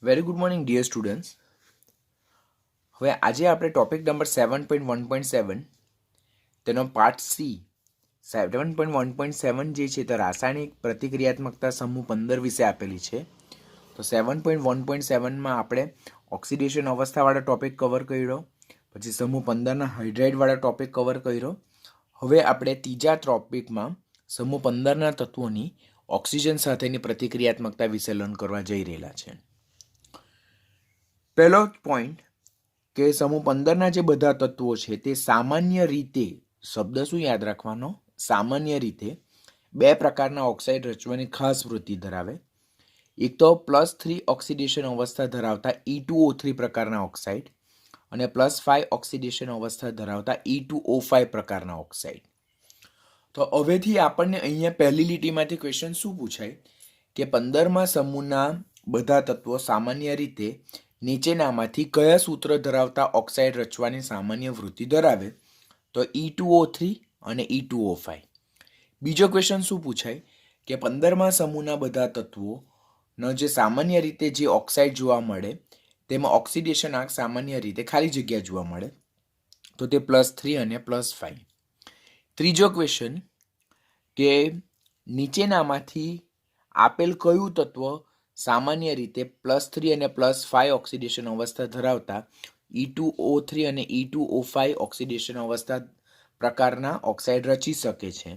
Very good morning dear students. હવે આજે આપણે ટોપિક નંબર 7.1.7 તેનો પાર્ટ સી 7.1.7 જે છે તે રાસાયણિક પ્રતિક્રિયાત્મકતા સમૂહ 15 વિશે આપેલી છે. તો 7.1.7માં આપણે ઓક્સિડેશન અવસ્થાવાળા ટોપિક કવર કર્યો, પછી સમૂહ 15ના હાઇડ્રાઇડવાળા ટોપિક કવર કર્યો. હવે આપણે ત્રીજા ટોપિકમાં સમૂહ 15ના તત્વોની ઓક્સિજન સાથેની પ્રતિક્રિયાત્મકતા વિશે લર્ન કરવા જઈ રહેલા છે. પહેલો પોઈન્ટ કે સમૂહ 15ના જે બધા તત્વો છે તે સામાન્ય રીતે, શબ્દ શું યાદ રાખવાનો, સામાન્ય રીતે બે પ્રકારના ઓક્સાઇડ રચવાની ખાસ વૃત્તિ ધરાવે. એક તો +3 ઓક્સિડેશન અવસ્થા ધરાવતા E2O3 પ્રકારના ઓક્સાઇડ અને +5 ઓક્સિડેશન અવસ્થા ધરાવતા E2O5 પ્રકારના ઓક્સાઇડ. તો હવેથી આપણને અહીંયા પહેલી લીટીમાંથી ક્વેશ્ચન શું પૂછાય કે 15મા સમૂહના બધા તત્વો સામાન્ય રીતે નીચેનામાંથી કયા સૂત્ર ધરાવતા ઓક્સાઇડ રચવાની સામાન્ય વૃત્તિ ધરાવે? તો E2O3 અને E2O5. બીજો ક્વેશ્ચન શું પૂછાય કે 15મા સમૂહના બધા તત્વોનો જે સામાન્ય રીતે જે ઓક્સાઇડ જોવા મળે તેમાં ઓક્સિડેશન આંક સામાન્ય રીતે ખાલી જગ્યા જોવા મળે, તો તે +3 અને +5. ત્રીજો ક્વેશ્ચન કે નીચેનામાંથી આપેલ કયું તત્વ સામાન્ય રીતે +3 અને +5 ઓક્સિડેશન અવસ્થા ધરાવતા E2O3 અને E2O5 ઓક્સિડેશન અવસ્થા પ્રકારના ઓક્સાઇડ રચી શકે છે?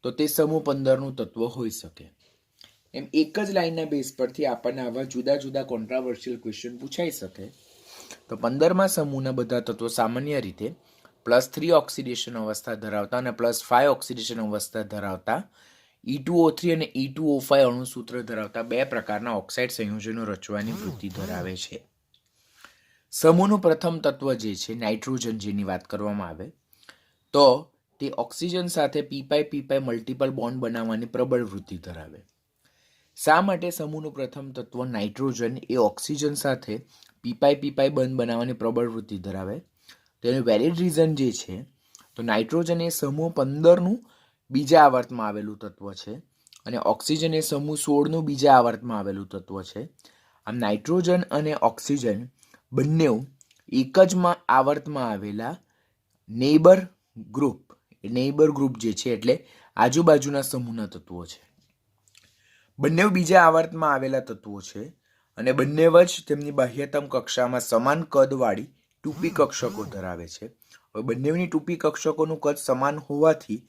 તો તે સમૂહ 15નું તત્વ હોઈ શકે. એમ એક જ લાઈનના બેઝ પરથી આપણને આવા જુદા જુદા કોન્ટ્રાવર્શિયલ ક્વેશ્ચન પૂછાઈ શકે. તો 15મા સમૂહના બધા તત્વો સામાન્ય રીતે +3 ઓક્સિડેશન અવસ્થા ધરાવતા અને +5 ઓક્સિડેશન અવસ્થા ધરાવતા E2O3 અને E2O5 અણુસૂત્ર ધરાવતા બે પ્રકારના ઓક્સાઇડ સંયોજનો રચવાની વૃત્તિ ધરાવે છે. સમૂહનું પ્રથમ તત્વ જે છે નાઇટ્રોજન, જેની વાત કરવામાં આવે તો તે ઓક્સિજન સાથે પી મલ્ટિપલ બોન્ડ બનાવવાની પ્રબળ વૃત્તિ ધરાવે. શા માટે સમૂહનું પ્રથમ તત્વ નાઇટ્રોજન એ ઓક્સિજન સાથે પી બંધ બનાવવાની પ્રબળ વૃત્તિ ધરાવે? તેનું વેલિડ રીઝન જે છે, તો નાઇટ્રોજન એ સમૂહ 15નું બીજા આવર્તમાં આવેલું તત્વ છે અને ઓક્સિજન એ સમૂહ 16નું બીજા આવર્તમાં આવેલું તત્વ છે. આમ નાઇટ્રોજન અને ઓક્સિજન બંને એક જ આવર્તમાં આવેલા નેબર ગ્રુપ જે છે એટલે આજુબાજુના સમૂહના તત્વો છે. બંને બીજા આવર્તમાં આવેલા તત્વો છે અને બંને જ તેમની બાહ્યતમ કક્ષામાં સમાન કદવાળી ટૂંપી કક્ષકો ધરાવે છે. હવે બંનેની ટૂંપી કક્ષકોનું કદ સમાન હોવાથી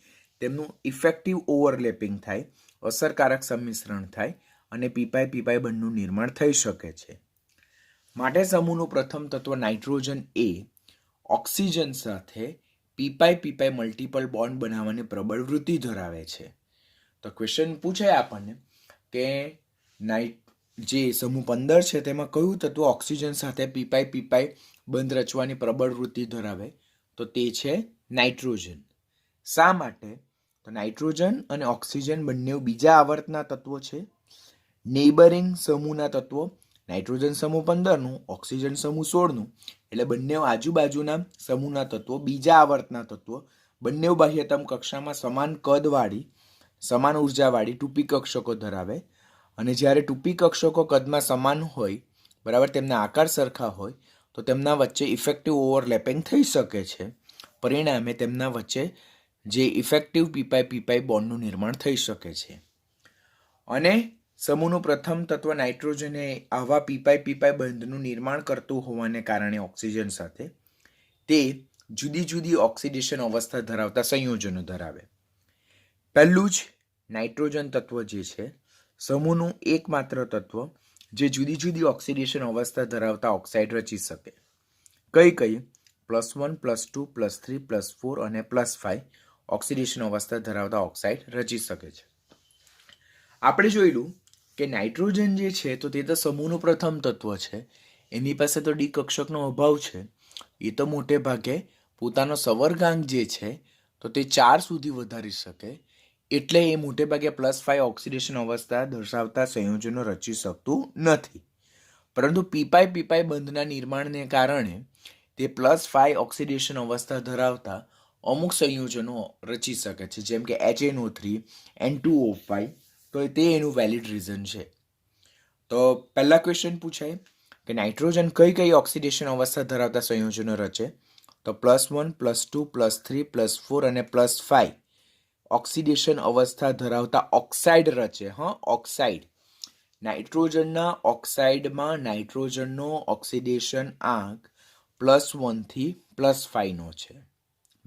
તેમનું ઇફેક્ટિવ ઓવરલેપિંગ થાય, અસરકારક સંમિશ્રણ થાય અને પી બંધનું નિર્માણ થઈ શકે છે. માટે સમૂહનું પ્રથમ તત્વ નાઇટ્રોજન એ ઓક્સિજન સાથે પી મલ્ટિપલ બોન્ડ બનાવવાની પ્રબળ વૃત્તિ ધરાવે છે. તો ક્વેશ્ચન પૂછાય આપણને કે જે સમૂહ 15 છે તેમાં કયું તત્વ ઓક્સિજન સાથે પી બંધ રચવાની પ્રબળ વૃત્તિ ધરાવે? તો તે છે નાઇટ્રોજન. શા માટે? તો નાઇટ્રોજન અને ઓક્સિજન બંને બીજા આવર્તના તત્વો છે. નેબરિંગ સમૂહના તત્વો, નાઇટ્રોજન સમૂહ 15નું, ઓક્સિજન સમૂહ 16નું, એટલે બંને આજુબાજુના સમૂહના તત્વો, બીજા આવર્તના તત્વો, બંને બાહ્યતમ કક્ષામાં સમાન કદવાળી, સમાન ઉર્જાવાળી ટૂંપી કક્ષકો ધરાવે. અને જ્યારે ટૂંપી કક્ષકો કદમાં સમાન હોય, બરાબર, તેમના આકાર સરખા હોય, તો તેમના વચ્ચે ઇફેક્ટિવ ઓવરલેપિંગ થઈ શકે છે. પરિણામે તેમના વચ્ચે જે ઇફેક્ટિવ પી બોન્ડનું નિર્માણ થઈ શકે છે. અને સમૂહનું પ્રથમ તત્વ નાઇટ્રોજન એ આવા પી બંધનું નિર્માણ કરતું હોવાને કારણે ઓક્સિજન સાથે તે જુદી જુદી ઓક્સિડેશન અવસ્થા ધરાવતા સંયોજનો ધરાવે. પહેલું જ નાઇટ્રોજન તત્વ જે છે સમૂહનું એકમાત્ર તત્વ જે જુદી જુદી ઓક્સિડેશન અવસ્થા ધરાવતા ઓક્સાઇડ રચી શકે. કઈ? +1, +2, +3, +4 અને +5 ઓક્સિડેશન અવસ્થા ધરાવતા ઓક્સાઇડ રચી શકે છે. આપણે જોયેલું કે નાઇટ્રોજન જે છે તો તે તો સમૂહનું પ્રથમ તત્વ છે, એની પાસે તો ડી કક્ષકનો અભાવ છે. એ તો મોટે ભાગે પોતાનો સંવર્ગાંક જે છે તો તે 4 સુધી વધારી શકે, એટલે એ મોટે ભાગે +5 ઓક્સિડેશન અવસ્થા દર્શાવતા સંયોજનો રચી શકતું નથી. પરંતુ પી બંધના નિર્માણને કારણે તે +5 ઓક્સિડેશન અવસ્થા ધરાવતા અમુક સંયોજનો રચી શકે છે, જેમ કે HNO3, N2O5. તો તે એનું વેલિડ રીઝન છે. તો પહેલા ક્વેશ્ચન પૂછાય કે નાઇટ્રોજન કઈ કઈ ઓક્સિડેશન અવસ્થા ધરાવતા સંયોજનો રચે? તો +1, +2, +3, +4 અને +5 ઓક્સિડેશન અવસ્થા ધરાવતા ઓક્સાઇડ રચે. ઓક્સાઇડ. નાઇટ્રોજનના ઓક્સાઇડમાં નાઇટ્રોજનનો ઓક્સિડેશન આંક +1 થી +5 છે.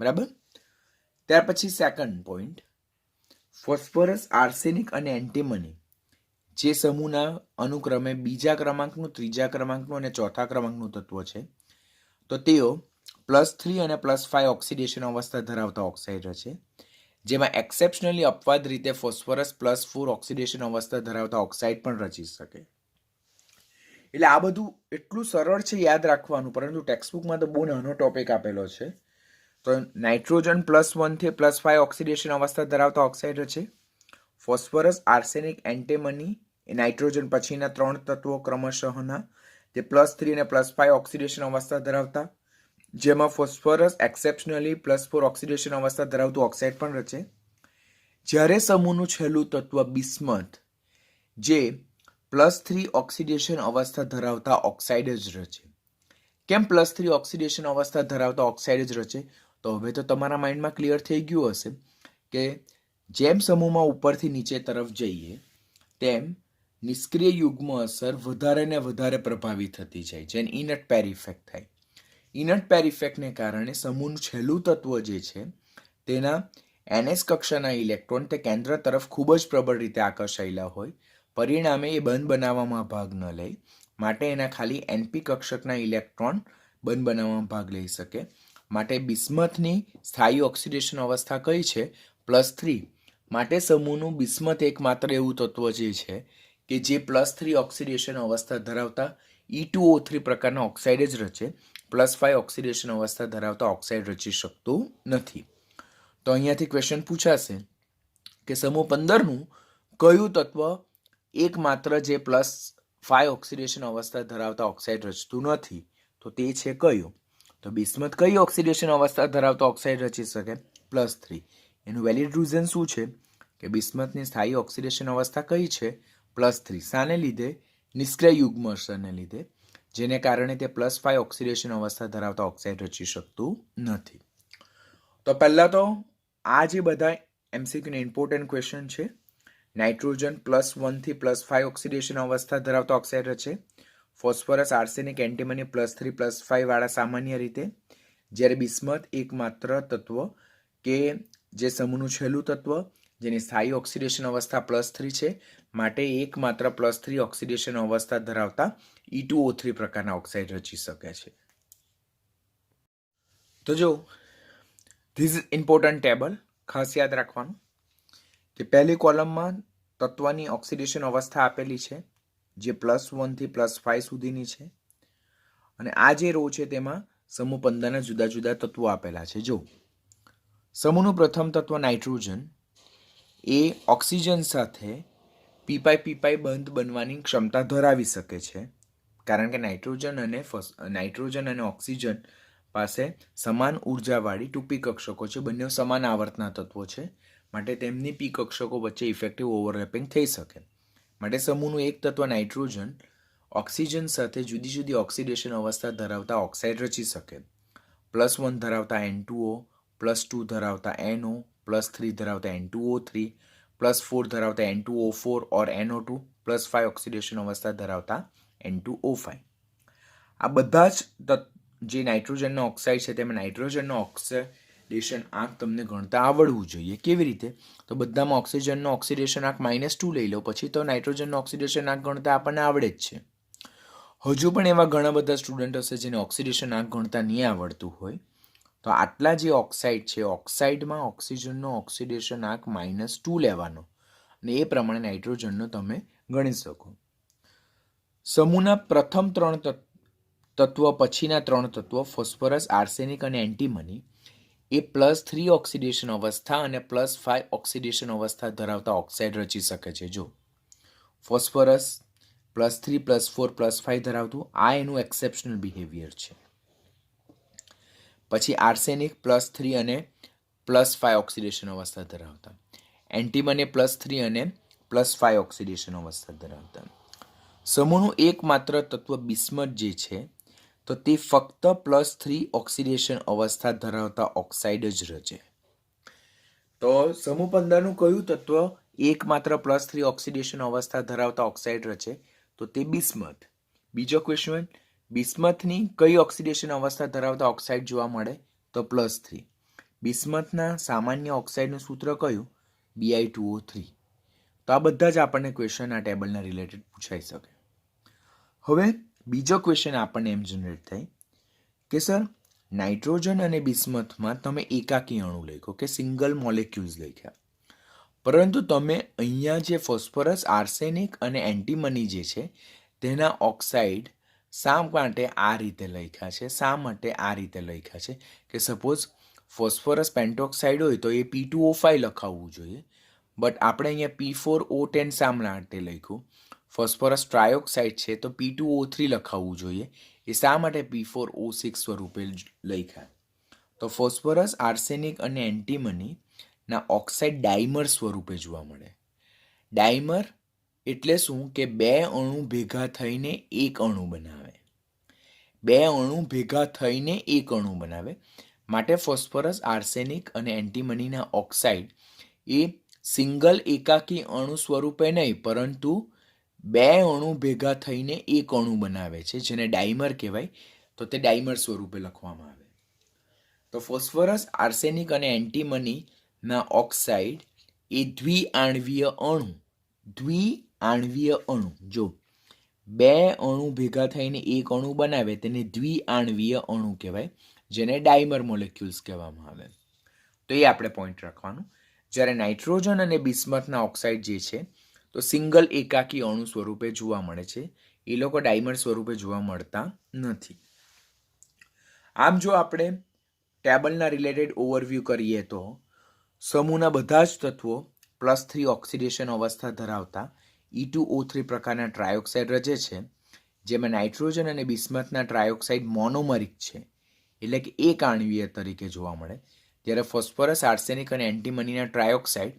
બરાબર. ત્યાર પછી સેકન્ડ પોઈન્ટ, ફોસ્ફરસ, આર્સેનિક અને એન્ટીમની જે સમૂહના અનુક્રમે બીજા ક્રમાંકનું, ત્રીજા ક્રમાંકનું અને ચોથા ક્રમાંકનું તત્વ છે, તો તેઓ +3 અને +5 ઓક્સિડેશન અવસ્થા ધરાવતા ઓક્સાઇડ છે, જેમાં એક્સેપ્શનલી અપવાદ રીતે ફોસ્ફરસ +4 ઓક્સિડેશન અવસ્થા ધરાવતા ઓક્સાઇડ પણ રચી શકે. એટલે આ બધું એટલું સરળ છે યાદ રાખવાનું, પરંતુ ટેક્સ્ટબુકમાં તો બહુ નાનો ટોપિક આપેલો છે. તો નાઇટ્રોજન +1 થી +5 ઓક્સિડેશન અવસ્થા ધરાવતા ઓક્સાઇડ છે. ફોસ્ફરસ, આર્સેનિક, એન્ટીમની એ નાઇટ્રોજન પછીના 3 તત્વો ક્રમશઃના તે +3 અને +5 ઓક્સિડેશન અવસ્થા ધરાવતા, જેમાં ફોસ્ફરસ એક્સેપ્શનલી +4 ઓક્સિડેશન અવસ્થા ધરાવતું ઓક્સાઇડ પણ રચે. જ્યારે સમૂહનું છેલ્લું તત્વ બિસ્મથ જે +3 ઓક્સિડેશન અવસ્થા ધરાવતા ઓક્સાઇડ જ રચે. કેમ +3 ઓક્સિડેશન અવસ્થા ધરાવતા ઓક્સાઇડ જ રચે? તો હવે તો તમારા માઇન્ડમાં ક્લિયર થઈ ગયું હશે કે જેમ સમૂહમાં ઉપરથી નીચે તરફ જઈએ તેમ નિષ્ક્રિય યુગ્મ અસર વધારે ને વધારે પ્રભાવી થતી જાય, જેને ઇનટ પેર ઇફેક્ટ થાય. ઇનટ પેર ઇફેક્ટને કારણે સમૂહનું છેલ્લું તત્વ જે છે તેના NS કક્ષાના ઇલેક્ટ્રોન તે કેન્દ્ર તરફ ખૂબ જ પ્રબળ રીતે આકર્ષાયેલા હોય, પરિણામે એ બંધ બનાવવામાં ભાગ ન લે, માટે એના ખાલી NP કક્ષકના ઇલેક્ટ્રોન બંધ બનાવવામાં ભાગ લઈ શકે. માટે બિસ્મથની સ્થાયી ઓક્સિડેશન અવસ્થા કઈ છે? +3. માટે સમૂહનું બિસ્મથ એકમાત્ર એવું તત્વ જે છે કે જે +3 ઓક્સિડેશન અવસ્થા ધરાવતા E2O3 પ્રકારના ઓક્સાઇડ જ રચે, +5 ઓક્સિડેશન અવસ્થા ધરાવતા ઓક્સાઇડ રચી શકતું નથી. તો અહીંયાથી ક્વેશ્ચન પૂછાશે કે સમૂહ 15નું કયું તત્વ એકમાત્ર જે +5 ઓક્સિડેશન અવસ્થા ધરાવતા ઓક્સાઇડ રચતું નથી? તો તે છે કયું? તો બિસ્મથ કઈ ઓક્સિડેશન અવસ્થા ધરાવતા ઓક્સાઇડ રચી શકે? +3. એનું વેલિડ રીઝન શું છે કે બિસ્મથની સ્થાયી ઓક્સિડેશન અવસ્થા કઈ છે? +3. શાને લીધે? નિષ્ક્રિય યુગ્મ અસરને લીધે, જેને કારણે તે +5 ઓક્સિડેશન અવસ્થા ધરાવતા ઓક્સાઇડ રચી શકતું નથી. તો પહેલાં તો આ જે બધા MCQના ઇમ્પોર્ટન્ટ ક્વેશ્ચન છે. નાઇટ્રોજન +1 થી +5 ઓક્સિડેશન અવસ્થા ધરાવતા ઓક્સાઇડ રચે. ફોસ્ફરસ, આર્સેનિક, એન્ટીમની +3 +5 વાળા સામાન્ય રીતે. જ્યારે બિસ્મથ એકમાત્ર તત્વ કે જે સમૂહનું છેલ્લું તત્વ જેની સ્થાયી ઓક્સિડેશન અવસ્થા +3 છે, માટે એકમાત્ર +3 ઓક્સિડેશન અવસ્થા ધરાવતા E2O3 પ્રકારના ઓક્સાઇડ રચી શકે છે. તો જો ધીસ ઇઝ ઇમ્પોર્ટન્ટ ટેબલ, ખાસ યાદ રાખવાનું કે પહેલી કોલમમાં તત્વની ઓક્સિડેશન અવસ્થા આપેલી છે જે +1 થી +5 સુધીની છે, અને આ જે રો છે તેમાં સમૂહ 15ના જુદા જુદા તત્વો આપેલા છે. જો સમૂહનું પ્રથમ તત્વ નાઇટ્રોજન એ ઓક્સિજન સાથે પીપાઈ બંધ બનવાની ક્ષમતા ધરાવી શકે છે, કારણ કે નાઇટ્રોજન અને ઓક્સિજન પાસે સમાન ઉર્જાવાળી 2p કક્ષકો છે. બંને સમાન આવર્તના તત્વો છે, માટે તેમની p કક્ષકો વચ્ચે ઇફેક્ટિવ ઓવરલેપિંગ થઈ શકે. માટે સમૂહનું એક તત્વ નાઇટ્રોજન ઓક્સિજન સાથે જુદી જુદી ઓક્સિડેશન અવસ્થા ધરાવતા ઓક્સાઇડ રચી શકે. +1 ધરાવતા N2O, +2 ધરાવતા NO, +3 ધરાવતા N2O3, +4 ધરાવતા N2O4 or NO2, +5 ઓક્સિડેશન અવસ્થા ધરાવતા N2O5. આ બધા જ જે નાઇટ્રોજનના ઓક્સાઇડ છે તેમાં નાઇટ્રોજનનો ઓક્સિડેશન આંક તમને ગણતા આવડવું જોઈએ. કેવી રીતે? તો બધામાં ઓક્સિજનનો ઓક્સિડેશન આંક -2 લઈ લો, પછી તો નાઇટ્રોજનનો ઓક્સિડેશન આંક ગણતા આપણને આવડે જ છે. હજુ પણ એવા ઘણા બધા સ્ટુડન્ટ હશે જેને ઓક્સિડેશન આંક ગણતા નહીં આવડતું હોય, તો આટલા જે ઓક્સાઇડ છે, ઓક્સાઇડમાં ઓક્સિજનનો ઓક્સિડેશન આંક -2 લેવાનો અને એ પ્રમાણે નાઇટ્રોજનનો તમે ગણી શકો. સમૂહના પ્રથમ 3 તત્વ પછીના 3 તત્વો ફોસ્ફરસ, આર્સેનિક અને એન્ટીમની એ +3 ઓક્સિડેશન અવસ્થા અને +5 ઓક્સિડેશન અવસ્થા ધરાવતા ઓક્સાઇડ રચી શકે છે. જો ફોસ્ફરસ +3 +4 +5 ધરાવતું, આ એનું એક્સેપ્શનલ બિહેવિયર છે. પછી આર્સેનિક +3 અને +5 ઓક્સિડેશન અવસ્થા ધરાવતા, એન્ટીમની +3 અને +5 ઓક્સિડેશન અવસ્થા ધરાવતા. સમૂહનું એકમાત્ર તત્વ બિસ્મથ જે છે તો તે ફક્ત +3 ઓક્સિડેશન અવસ્થા ધરાવતા ઓક્સાઇડ જ રચે. તો સમૂહ 15નું કયું તત્વ એકમાત્ર +3 ઓક્સિડેશન અવસ્થા ધરાવતા ઓક્સાઇડ રચે? તો તે બિસ્મથ. બીજો ક્વેશ્ચન, બિસ્મથની કઈ ઓક્સિડેશન અવસ્થા ધરાવતા ઓક્સાઇડ જોવા મળે? તો +3. બિસ્મથના સામાન્ય ઓક્સાઇડનું સૂત્ર કયું? Bi2O3. તો આ બધા જ આપણને ક્વેશ્ચન આ ટેબલના રિલેટેડ પૂછાઈ શકે. હવે બીજો ક્વેશ્ચન આપણને એમ જનરેટ થાય કે સર નાઇટ્રોજન અને બિસ્મથમાં તમે એકાકી અણુ લખ્યો કે સિંગલ મોલેક્યુલ્સ લખ્યા, પરંતુ તમે અહીંયા જે ફોસ્ફરસ, આર્સેનિક અને એન્ટીમની જે છે તેના ઓક્સાઇડ શા માટે આ રીતે લખ્યા છે? શા માટે આ રીતે લખ્યા છે કે સપોઝ ફોસ્ફરસ પેન્ટોક્સાઇડ હોય તો એ P2O5 લખાવવું જોઈએ, બટ આપણે અહીંયા P4O10 શા માટે લખ્યું? ફોસ્ફરસ ટ્રાયોક્સાઇડ છે તો P2O3 લખાવવું જોઈએ, એ શા માટે P4O6 સ્વરૂપે લખ્યા? તો ફોસ્ફરસ, આર્સેનિક અને એન્ટીમનીના ઓક્સાઇડ ડાઈમર સ્વરૂપે જોવા મળે. ડાઈમર એટલે શું કે બે અણુ ભેગા થઈને એક અણુ બનાવે. બે અણુ ભેગા થઈને એક અણુ બનાવે માટે ફોસ્ફરસ, આર્સેનિક અને એન્ટીમનીના ઓક્સાઇડ એ સિંગલ એકાકી અણુ સ્વરૂપે નહીં, પરંતુ બે અણુ ભેગા થઈને એક અણુ બનાવે છે, જેને ડાઈમર કહેવાય. તો તે ડાઈમર સ્વરૂપે લખવામાં આવે. તો ફોસ્ફરસ, આર્સેનિક અને એન્ટીમનીના ઓક્સાઇડ એ દ્વિઆણવીય અણુ, જો બે અણુ ભેગા થઈને એક અણુ બનાવે તેને દ્વિઆણવીય અણુ કહેવાય, જેને ડાઈમર મોલેક્યુલ્સ કહેવામાં આવે. તો એ આપણે પોઈન્ટ રાખવાનું. જ્યારે નાઇટ્રોજન અને બિસ્મથના ઓક્સાઇડ જે છે તો સિંગલ એકાકી અણુ સ્વરૂપે જોવા મળે છે, એ લોકો ડાઈમર સ્વરૂપે જોવા મળતા નથી. આમ જો આપણે ટેબલના રિલેટેડ ઓવરવ્યૂ કરીએ તો સમૂહના બધા જ તત્વો +3 ઓક્સિડેશન અવસ્થા ધરાવતા E2O3 પ્રકારના ટ્રાયોક્સાઇડ રચે છે, જેમાં નાઇટ્રોજન અને બિસ્મથના ટ્રાયોક્સાઇડ મોનોમરિક છે, એટલે કે એક આણવીય તરીકે જોવા મળે, જ્યારે ફોસ્ફરસ, આર્સેનિક અને એન્ટીમનીના ટ્રાયોક્સાઇડ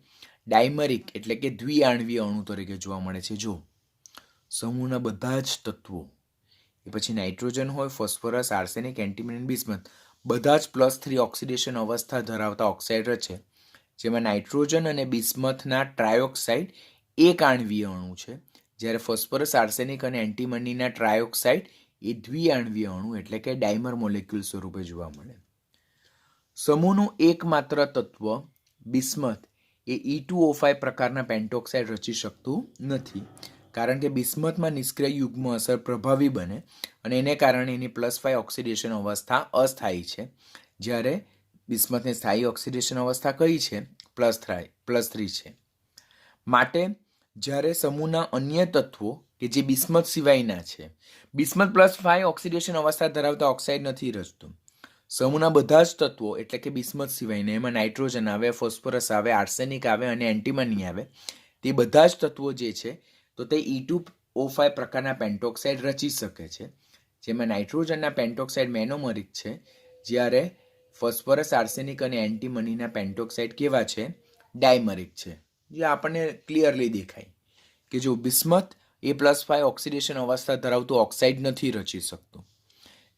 ડાયમરિક એટલે કે દ્વિઆણવીય અણુ તરીકે જોવા મળે છે. જો સમૂહના બધા જ તત્વો, એ પછી નાઇટ્રોજન હોય, ફોસ્ફરસ, આર્સેનિક, એન્ટીમની, બિસ્મથ, બધા જ +3 ઓક્સિડેશન અવસ્થા ધરાવતા ઓક્સાઇડ રચે, જેમાં નાઇટ્રોજન અને બિસ્મથના ટ્રાયોક્સાઇડ એક આણવીય અણુ છે, જ્યારે ફોસ્ફરસ, આર્સેનિક અને એન્ટીમનીના ટ્રાયોક્સાઇડ એ દ્વિઆણવીય અણુ એટલે કે ડાઈમર મોલેક્યુલ સ્વરૂપે જોવા મળે. સમૂહનું એકમાત્ર તત્વ બિસ્મથ એ E2O5 પ્રકારના પેન્ટોક્સાઇડ રચી શકતું નથી, કારણ કે બિસ્મથમાં નિષ્ક્રિય યુગ્મ અસર પ્રભાવી બને અને એને કારણે એની +5 ઓક્સિડેશન અવસ્થા અસ્થાયી છે, જ્યારે બિસ્મથની સ્થાયી ઓક્સિડેશન અવસ્થા કઈ છે? +3 છે. માટે જ્યારે સમૂહના અન્ય તત્વો કે જે બિસ્મથ સિવાયના છે, બિસ્મથ +5 ઓક્સિડેશન અવસ્થા ધરાવતા ઓક્સાઇડ નથી રચતું. સમૂહના બધા જ તત્વો એટલે કે બિસ્મથ સિવાયના, એમાં નાઇટ્રોજન આવે, ફોસ્ફરસ આવે, આર્સેનિક આવે અને એન્ટીમની આવે, તે બધા જ તત્વો જે છે તો તે E2O5 પ્રકારના પેન્ટોક્સાઇડ રચી શકે છે, જેમાં નાઇટ્રોજનના પેન્ટોક્સાઇડ મેનોમરિક છે, જ્યારે ફોસ્ફરસ, આર્સેનિક અને એન્ટીમનીના પેન્ટોક્સાઇડ કેવા છે? ડાયમરિક છે. જે આપણને ક્લિયરલી દેખાય કે જો બિસ્મથ એ +5 ઓક્સિડેશન અવસ્થા ધરાવતું ઓક્સાઇડ નથી રચી શકતું,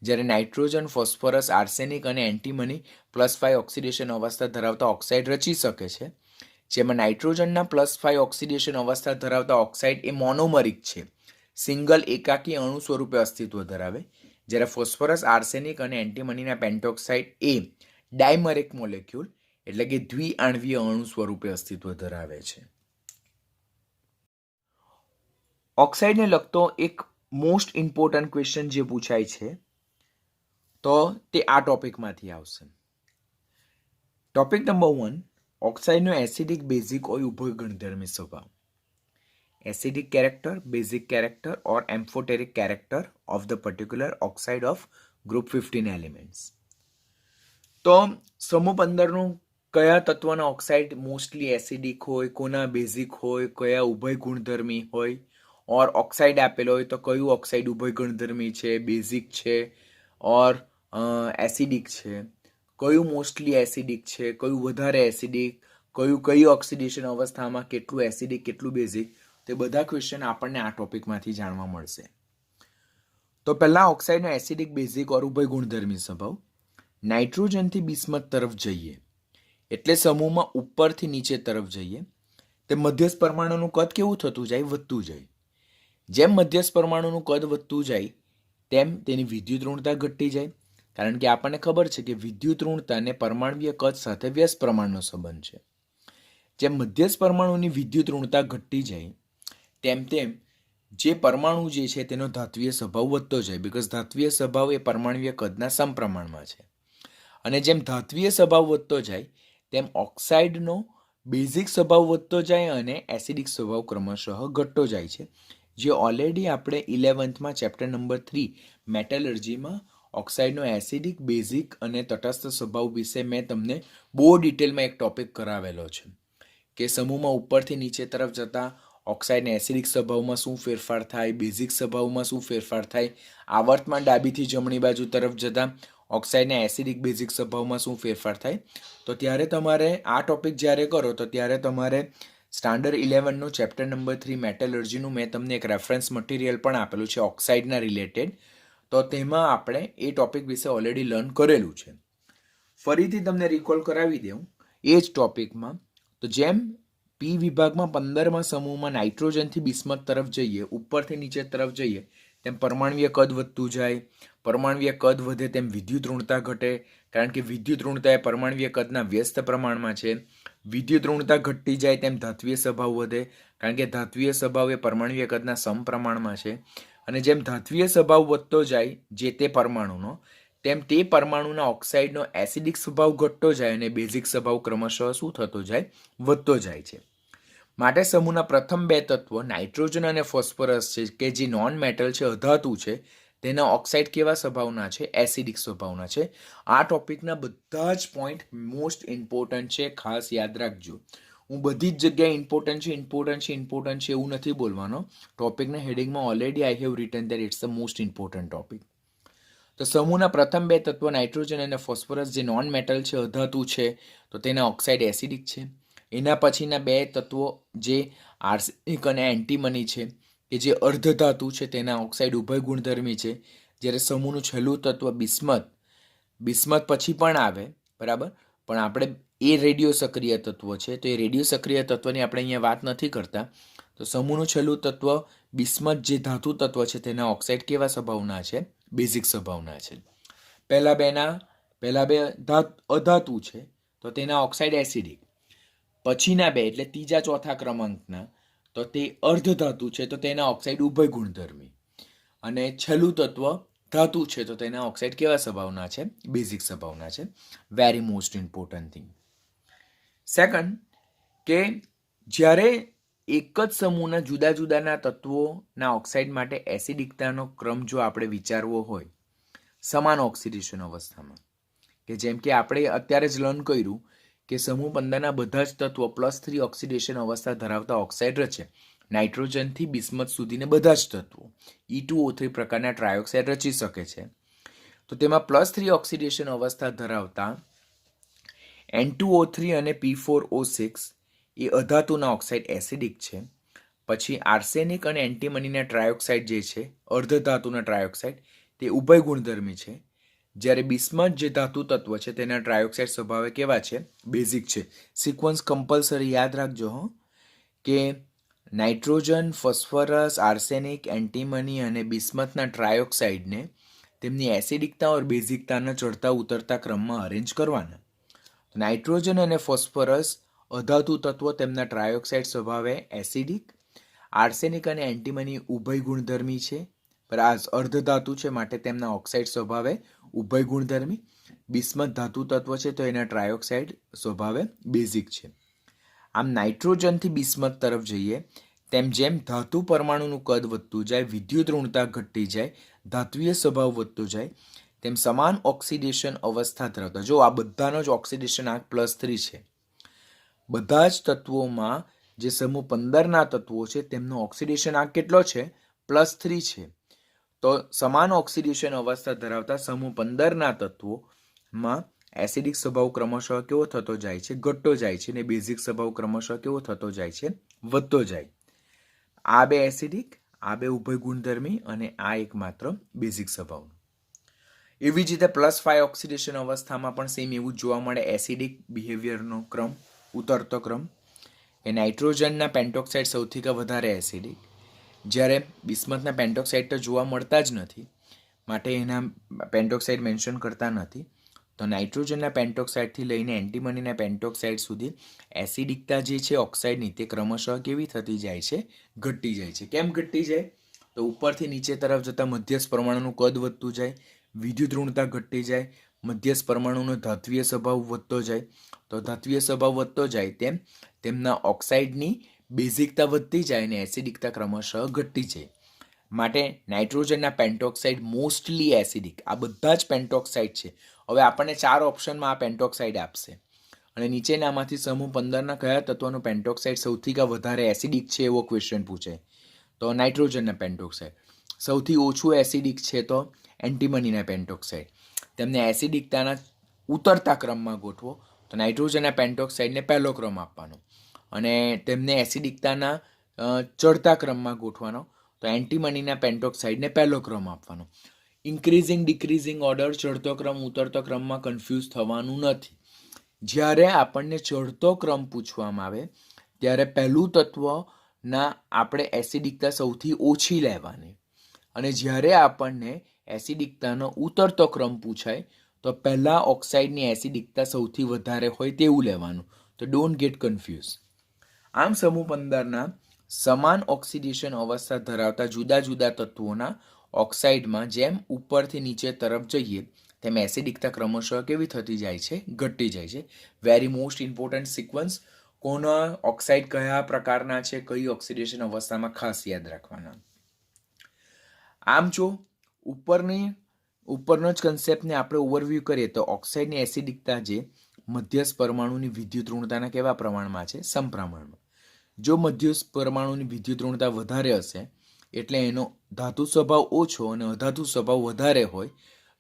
જ્યારે નાઇટ્રોજન, ફોસ્ફરસ, આર્સેનિક અને એન્ટીમની +5 ઓક્સિડેશન અવસ્થા ધરાવતા ઓક્સાઇડ રચી શકે છે, જેમાં નાઇટ્રોજનના +5 ઓક્સિડેશન અવસ્થા ધરાવતા ઓક્સાઇડ એ મોનોમરિક છે, સિંગલ એકાકી અણુ સ્વરૂપે અસ્તિત્વ ધરાવે, જ્યારે ફોસ્ફરસ, આર્સેનિક અને એન્ટીમનીના પેન્ટોક્સાઇડ એ ડાયમરિક મોલેક્યુલ એટલે કે દ્વિઆણવીય અણુ સ્વરૂપે અસ્તિત્વ ધરાવે છે. ઓક્સાઇડને લગતો એક મોસ્ટ ઇમ્પોર્ટન્ટ ક્વેશ્ચન જે પૂછાય છે તો તે આ ટોપિકમાંથી આવશે. ટોપિક નંબર 1, ઓક્સાઇડનો એસિડિક, બેઝિક ઓર ઉભય ગુણધર્મી સ્વભાવ. Acidic character, basic character or amphoteric character of the particular oxide of group 15 elements. તો સમૂહ 15નું કયા તત્વના ઓક્સાઇડ મોસ્ટલી એસિડિક હોય, કોના બેઝિક હોય, કયા ઉભય ગુણધર્મી હોય, ઓર ઓક્સાઇડ આપેલો હોય તો કયું ઓક્સાઇડ ઉભય ગુણધર્મી છે, બેઝિક છે ઓર એસિડિક છે, કયું મોસ્ટલી એસિડિક છે, કયું વધારે એસિડિક, કઈ ઓક્સિડેશન અવસ્થામાં કેટલું એસિડિક કેટલું બેઝિક, તે બધા ક્વેશ્ચન આપણને આ ટોપિકમાંથી જાણવા મળશે. તો પહેલા ઓક્સાઇડનો એસિડિક બેઝિક ઓર ઉભય ગુણધર્મી સ્વભાવ. નાઇટ્રોજનથી બિસ્મથ તરફ જઈએ એટલે સમૂહમાં ઉપરથી નીચે તરફ જઈએ તે મધ્યસ્થ પરમાણુનું કદ કેવું થતું જાય? વધતું જાય. જેમ મધ્યસ્થ પરમાણુનું કદ વધતું જાય તેમ તેની વિદ્યુત ઋણતા ઘટતી જાય, કારણ કે આપણને ખબર છે કે વિદ્યુત ઋણતા અને પરમાણુય કદ સાથે વ્યસ્ત પ્રમાણનો સંબંધ છે. જેમ મધ્યસ્થ પરમાણુની વિદ્યુત ઋણતા ઘટતી જાય તેમ તેમ જે પરમાણુ જે છે તેનો ધાત્વીય સ્વભાવ વધતો જાય, બીકોઝ ધાત્વીય સ્વભાવ એ પરમાણુય કદના સમપ્રમાણમાં છે. અને જેમ ધાત્વીય સ્વભાવ વધતો જાય તેમ ઓક્સાઇડનો બેઝિક સ્વભાવ વધતો જાય અને એસિડિક સ્વભાવ ક્રમશઃ ઘટતો જાય છે, જે ઓલરેડી આપણે 11th ચેપ્ટર નંબર 3 મેટલર્જીમાં ઓક્સાઇડનો એસિડિક, બેઝિક અને તટસ્થ સ્વભાવ વિશે મેં તમને બહુ ડિટેલમાં એક ટોપિક કરાવેલો છે કે સમૂહમાં ઉપરથી નીચે તરફ જતા ઓક્સાઇડના એસિડિક સ્વભાવમાં શું ફેરફાર થાય, બેઝિક સ્વભાવમાં શું ફેરફાર થાય, આવર્તમાં ડાબીથી જમણી બાજુ તરફ જતા ઓક્સાઇડના એસિડિક બેઝિક સ્વભાવમાં શું ફેરફાર થાય. તો ત્યારે તમારે આ ટોપિક જ્યારે કરો તો ત્યારે તમારે સ્ટાન્ડર્ડ 11નો ચેપ્ટર નંબર 3 મેટલર્જીનું મેં તમને એક રેફરન્સ મટીરિયલ પણ આપેલું છે ઓક્સાઇડના રિલેટેડ. તો તેમાં આપણે એ ટોપિક વિશે ઓલરેડી લર્ન કરેલું છે. ફરીથી તમને રિકોલ કરાવી દઉં એ જ ટોપિકમાં. તો જેમ પી વિભાગમાં 15મા સમૂહમાં નાઇટ્રોજનથી બિસ્મથ તરફ જઈએ, ઉપરથી નીચે તરફ જઈએ તેમ પરમાણુય કદ વધતું જાય. પરમાણુય કદ વધે તેમ વિદ્યુત ઋણતા ઘટે, કારણ કે વિદ્યુત ઋણતા એ પરમાણુય કદના વ્યસ્ત પ્રમાણમાં છે. વિદ્યુત ઋણતા ઘટતી જાય તેમ ધાત્વીય સ્વભાવ વધે, કારણ કે ધાત્વીય સ્વભાવ એ પરમાણુય કદના સમપ્રમાણમાં છે. અને જેમ ધાત્વીય સ્વભાવ વધતો જાય જે તે પરમાણુનો, તેમ તે પરમાણુના ઓક્સાઇડનો એસિડિક સ્વભાવ ઘટતો જાય અને બેઝિક સ્વભાવ ક્રમશઃ શું થતો જાય? વધતો જાય છે. માટે સમૂહના પ્રથમ બે તત્વો નાઇટ્રોજન અને ફોસ્ફરસ છે કે જે નોન મેટલ છે, અધાતુ છે, તેના ઓક્સાઇડ કેવા સ્વભાવના છે? એસિડિક સ્વભાવના છે. આ ટોપિકના બધા જ પોઈન્ટ મોસ્ટ ઇમ્પોર્ટન્ટ છે, ખાસ યાદ રાખજો. હું બધી જ જગ્યાએ ઇમ્પોર્ટન્ટ છે એવું નથી બોલવાનો. ટોપિકના હેડિંગમાં already I have written that it's the most important topic. તો સમૂહના પ્રથમ બે તત્વો નાઇટ્રોજન અને ફોસ્ફરસ જે નોન મેટલ છે, અધાતુ છે, તો તેના ઓક્સાઇડ એસિડિક છે. એના પછીના બે તત્વો જે આર્સેનિક અને એન્ટીમની છે કે જે અર્ધધાતુ છે, તેના ઓક્સાઇડ ઉભય ગુણધર્મી છે. જ્યારે સમૂહનું છેલ્લું તત્વ બિસ્મથ પછી પણ આવે, બરાબર, પણ આપણે એ રેડિયો સક્રિય તત્વ છે, તો એ રેડિયો સક્રિય તત્વની આપણે અહીંયા વાત નથી કરતા. તો સમૂહનું છેલ્લું તત્વ બિસ્મથ જે ધાતુ તત્વ છે તેના ઓક્સાઇડ કેવા સ્વભાવના છે? બેઝિક સ્વભાવના છે. પહેલા બે અધાતુ છે તો તેના ઓક્સાઇડ એસિડિક. પછીના બે એટલે ત્રીજા ચોથા ક્રમાંકના તો તે અર્ધધાતુ છે તો તેના ઓક્સાઇડ ઉભય ગુણધર્મી. અને છેલ્લું તત્વ ધાતુ છે તો તેના ઓક્સાઇડ કેવા સ્વભાવના છે? બેઝિક સ્વભાવના છે. Very most important thing. Second, કે જ્યારે એક જ સમૂહના જુદા જુદાના તત્વોના ઓક્સાઇડ માટે એસિડિકતાનો ક્રમ જો આપણે વિચારવો હોય સમાન ઓક્સિડેશન અવસ્થામાં, કે જેમ કે આપણે અત્યારે જ લર્ન કર્યું કે સમૂહ 15ના બધા જ તત્વો +3 ઓક્સિડેશન અવસ્થા ધરાવતા ઓક્સાઇડ રચે. નાઇટ્રોજનથી બિસ્મથ સુધીને બધા જ તત્વો E2O3 પ્રકારના ટ્રાયોક્સાઇડ રચી શકે છે. તો તેમાં +3 ઓક્સિડેશન અવસ્થા ધરાવતા N2O3 અને P4O6 એ અધાતુના ઓક્સાઇડ એસિડિક છે. પછી આર્સેનિક અને એન્ટીમનીના ટ્રાયોક્સાઇડ જે છે, અર્ધધાતુના ટ્રાયોક્સાઇડ, તે ઉભય ગુણધર્મી છે. જ્યારે બિસ્મથ જે ધાતુ તત્વ છે તેના ટ્રાયોક્સાઇડ સ્વભાવે કેવા છે? બેઝિક છે. સિક્વન્સ કમ્પલસરી યાદ રાખજો કે નાઇટ્રોજન, ફોસ્ફરસ, આર્સેનિક, એન્ટીમની અને બિસ્મથના ટ્રાયોક્સાઇડને તેમની એસિડિકતા ઓર બેઝિકતાના ચડતા ઉતરતા ક્રમમાં અરેન્જ કરવાના. નાઇટ્રોજન અને ફોસ્ફરસ અધાતુ તત્વો તેમના ટ્રાયોક્સાઇડ સ્વભાવે એસિડિક, આર્સેનિક અને એન્ટીમની ઉભય ગુણધર્મી છે, પર આ અર્ધધાતુ છે માટે તેમના ઓક્સાઇડ સ્વભાવે ઉભય ગુણધર્મી. બિસ્મથ ધાતુ તત્વ છે તો એના ટ્રાયોક્સાઇડ સ્વભાવે બેઝિક છે. આમ નાઇટ્રોજનથી બિસ્મથ તરફ જઈએ તેમ જેમ ધાતુ પરમાણુનું કદ વધતું જાય, વિદ્યુત ઋણતા ઘટતી જાય, ધાત્વીય સ્વભાવ વધતો જાય, તેમ સમાન ઓક્સિડેશન અવસ્થા ધરાવતા, જો આ બધાનો જ ઓક્સિડેશન આંક +3 છે, બધા જ તત્વોમાં જે સમૂહ 15ના તત્વો છે તેમનો ઓક્સિડેશન આંક કેટલો છે? +3 છે. તો સમાન ઓક્સિડેશન અવસ્થા ધરાવતા સમૂહ 15ના તત્વોમાં એસિડિક સ્વભાવ ક્રમશઃ કેવો થતો જાય છે? ઘટતો જાય છે. અને બેઝિક સ્વભાવ ક્રમશઃ કેવો થતો જાય છે? વધતો જાય. આ બે એસિડિક, આ બે ઉભય ગુણધર્મી અને આ એક માત્ર બેઝિક સ્વભાવનું. એવી જ રીતે +5 ઓક્સિડેશન અવસ્થામાં પણ સેમ એવું જ જોવા મળે. એસિડિક બિહેવિયરનો ક્રમ, ઉતરતો ક્રમ. એ નાઇટ્રોજનના પેન્ટોક્સાઇડ સૌથી વધારે એસિડિક, જ્યારે બિસ્મથના પેન્ટોક્સાઇડ તો જોવા મળતા જ નથી, માટે એના પેન્ટોક્સાઇડ મેન્શન કરતા નથી. તો નાઇટ્રોજનના પેન્ટોક્સાઇડથી લઈને એન્ટીમનીના પેન્ટોક્સાઇડ સુધી એસિડિકતા જે છે ઓક્સાઇડની તે ક્રમશઃ કેવી થતી જાય છે? ઘટતી જાય છે. કેમ ઘટતી જાય? તો ઉપરથી નીચે તરફ જતાં મધ્યસ્થ પરમાણુનું કદ વધતું જાય, વિદ્યુત ઋણતા ઘટતી જાય, મધ્યસ્થ પરમાણુનો ધાત્વીય સ્વભાવ વધતો જાય. તો ધાત્વીય સ્વભાવ વધતો જાય તેમ તેમના ઓક્સાઇડની બેઝિકતા વધતી જાય અને એસિડિકતા ક્રમશઃ ઘટતી જાય. માટે નાઇટ્રોજનના પેન્ટોક્સાઇડ મોસ્ટલી એસિડિક. આ બધા જ પેન્ટોક્સાઇડ છે. હવે આપણને 4 ઓપ્શનમાં આ પેન્ટોક્સાઇડ આપશે અને નીચેનામાંથી સમૂહ 15ના કયા તત્વનું પેન્ટોક્સાઇડ સૌથી વધારે એસિડિક છે એવો ક્વેશ્ચન પૂછે તો નાઇટ્રોજનના પેન્ટોક્સાઇડ. સૌથી ઓછું એસિડિક છે તો એન્ટીમનીના પેન્ટોક્સાઇડ. તેમને એસિડિકતાના ઉતરતા ક્રમમાં ગોઠવો તો નાઇટ્રોજનના પેન્ટોક્સાઇડને પહેલો ક્રમ આપવાનો અને તેમને એસિડિકતાના ચડતા ક્રમમાં ગોઠવાનો તો એન્ટીમનીના પેન્ટોક્સાઇડને પહેલો ક્રમ આપવાનો. ઇન્ક્રીઝિંગ ડિક્રીઝિંગ ઓર્ડર, ચડતો ક્રમ ઉતરતો ક્રમમાં કન્ફ્યુઝ થવાનું નથી. જ્યારે આપણને ચડતો ક્રમ પૂછવામાં આવે ત્યારે પહેલું તત્વના આપણે એસિડિકતા સૌથી ઓછી લેવાની અને જ્યારે આપણને એસિડિકતાનો ઉતરતો ક્રમ પૂછાય તો પહેલાં ઓક્સાઇડની એસિડિકતા સૌથી વધારે હોય તેવું લેવાનું. તો ડોન્ટ ગેટ કન્ફ્યુઝ. આમ સમૂહ 15ના સમાન ઓક્સિડેશન અવસ્થા ધરાવતા જુદા જુદા તત્વોના ઓક્સાઇડમાં જેમ ઉપરથી નીચે તરફ જઈએ તેમ એસિડિકતા ક્રમશઃ કેવી થતી જાય છે? ઘટતી જાય છે. Very most important sequence. કોના ઓક્સાઇડ કયા પ્રકારના છે, કઈ ઓક્સિડેશન અવસ્થામાં, ખાસ યાદ રાખવાના. આમ જો ઉપરનો જ કન્સેપ્ટને આપણે ઓવરવ્યૂ કરીએ તો ઓક્સાઇડની એસિડિકતા જે મધ્યસ્થ પરમાણુની વિદ્યુત ઋણતાના કેવા પ્રમાણમાં છે? સમપ્રમાણમાં. જો મધ્યસ્થ પરમાણુની વિદ્યુત ઋણતા વધારે હશે એટલે એનો ધાતુ સ્વભાવ ઓછો અને અધાતુ સ્વભાવ વધારે હોય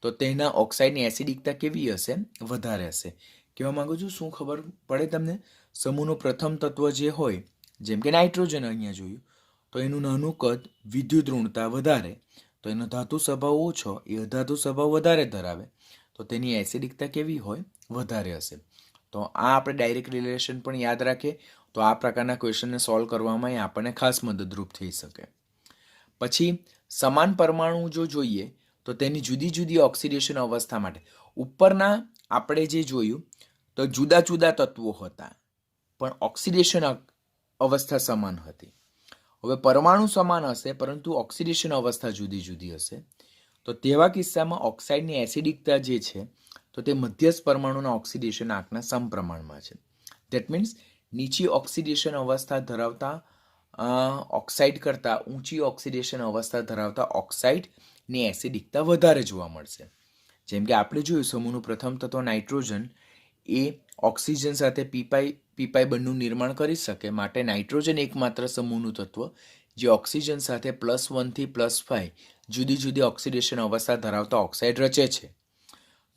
તો તેના ઓક્સાઇડની એસિડિકતા કેવી હશે? વધારે હશે. કહેવા માંગુ છું શું ખબર પડે તમને? સમૂહનું પ્રથમ તત્વ જે હોય, જેમ કે નાઇટ્રોજન અહીંયા જોયું, તો એનું નાનું કદ, વિદ્યુત ઋણતા વધારે, તો એનો ધાતુ સ્વભાવ ઓછો, એ અધાતુ સ્વભાવ વધારે ધરાવે તો તેની એસિડિકતા કેવી હોય? વધારે હશે. તો આ આપણે ડાયરેક્ટ રિલેશન પણ યાદ રાખીએ તો આ પ્રકારના ક્વેશ્ચનને સોલ્વ કરવામાં આપણને ખાસ મદદરૂપ થઈ શકે. પછી સમાન પરમાણુ જો જોઈએ તો તેની જુદી જુદી ઓક્સિડેશન અવસ્થા માટે ઉપરના આપણે જે જોયું તો જુદા જુદા તત્વો હતા પણ ઓક્સિડેશન અવસ્થા સમાન હતી. હવે પરમાણુ સમાન હશે પરંતુ ઓક્સિડેશન અવસ્થા જુદી જુદી હશે તો તેવા કિસ્સામાં ઓક્સાઇડની એસિડિકતા જે છે તો તે મધ્યસ્થ પરમાણુના ઓક્સિડેશન આંકના સમપ્રમાણમાં છે. ધેટ મીન્સ નીચી ઓક્સિડેશન અવસ્થા ધરાવતા ઓક્સાઇડ કરતાં ઊંચી ઓક્સિડેશન અવસ્થા ધરાવતા ઓક્સાઇડની એસિડિકતા વધારે જોવા મળશે. જેમ કે આપણે જોયું સમૂહનું પ્રથમ તત્વ નાઇટ્રોજન એ ઓક્સિજન સાથે પીપાઈ બંધનું નિર્માણ કરી શકે માટે નાઇટ્રોજન એકમાત્ર સમૂહનું તત્વ જે ઓક્સિજન સાથે +1 થી +5 જુદી જુદી ઓક્સિડેશન અવસ્થા ધરાવતા ઓક્સાઇડ રચે છે.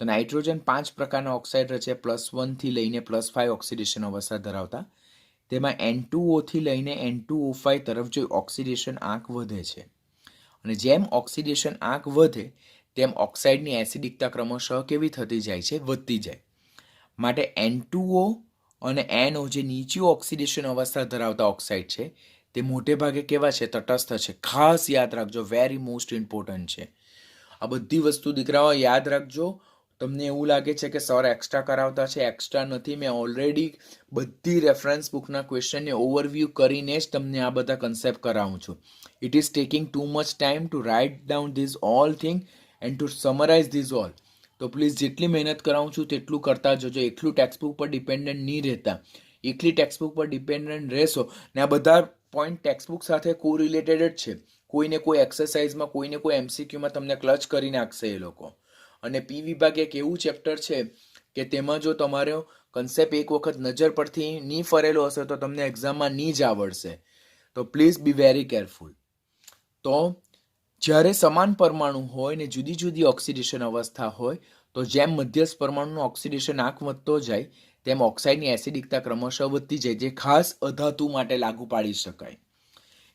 તો નાઇટ્રોજન 5 પ્રકારના ઓક્સાઇડ રચે +1 થી લઈને +5 ઓક્સિડેશન અવસ્થા ધરાવતા. તેમાં N2O થી લઈને N2O5 તરફ જો ઓક્સિડેશન આંક વધે છે અને જેમ ઓક્સિડેશન આંક વધે તેમ ઓક્સાઇડની એસિડિકતા ક્રમશઃ કેવી થતી જાય છે? વધતી જાય. માટે N2O અને NO જે નીચી ઓક્સિડેશન અવસ્થા ધરાવતા ઓક્સાઇડ છે તે મોટે ભાગે કેવા છે? તટસ્થ છે. ખાસ યાદ રાખજો, વેરી મોસ્ટ ઇમ્પોર્ટન્ટ છે. આ બધી વસ્તુ દીકરાઓ યાદ રાખજો. તમને એવું લાગે છે કે સર એક્સ્ટ્રા કરાવતા છે, એક્સ્ટ્રા નથી. મેં ઓલરેડી બધી રેફરન્સ બુકના ક્વેશ્ચનને ઓવરવ્યૂ કરીને જ તમને આ બધા કન્સેપ્ટ કરાવું છું. It is taking too much time to write down these all thing and to summarize these all. તો પ્લીઝ જેટલી મહેનત કરાવું છું તેટલું કરતા જજો. એકલું ટેક્સ્ટબુક પર ડિપેન્ડન્ટ નહીં રહેતા. એકલી ટેક્સ્ટબુક પર ડિપેન્ડન્ટ રહેશો ને આ બધા પોઈન્ટ ટેક્સ્ટબુક સાથે કોરિલેટેડ જ છે. કોઈને કોઈ એક્સરસાઇઝમાં, કોઈને કોઈ MCQમાં તમને ક્લચ કરી નાખશે એ લોકો. અને પી વિભાગ એક એવું ચેપ્ટર છે કે તેમાં જો તમારો કન્સેપ્ટ એક વખત નજર પરથી નહીં ફરેલો હશે તો તમને એક્ઝામમાં નહીં જ આવડશે. તો પ્લીઝ બી વેરી કેરફુલ. તો જ્યારે સમાન પરમાણુ હોય ને જુદી જુદી ઓક્સિડેશન અવસ્થા હોય તો જેમ મધ્યસ્થ પરમાણુનો ઓક્સિડેશન આંક વધતો જાય તેમ ઓક્સાઇડની એસિડિકતા ક્રમશઃ વધતી જાય, જે ખાસ અધાતુ માટે લાગુ પાડી શકાય.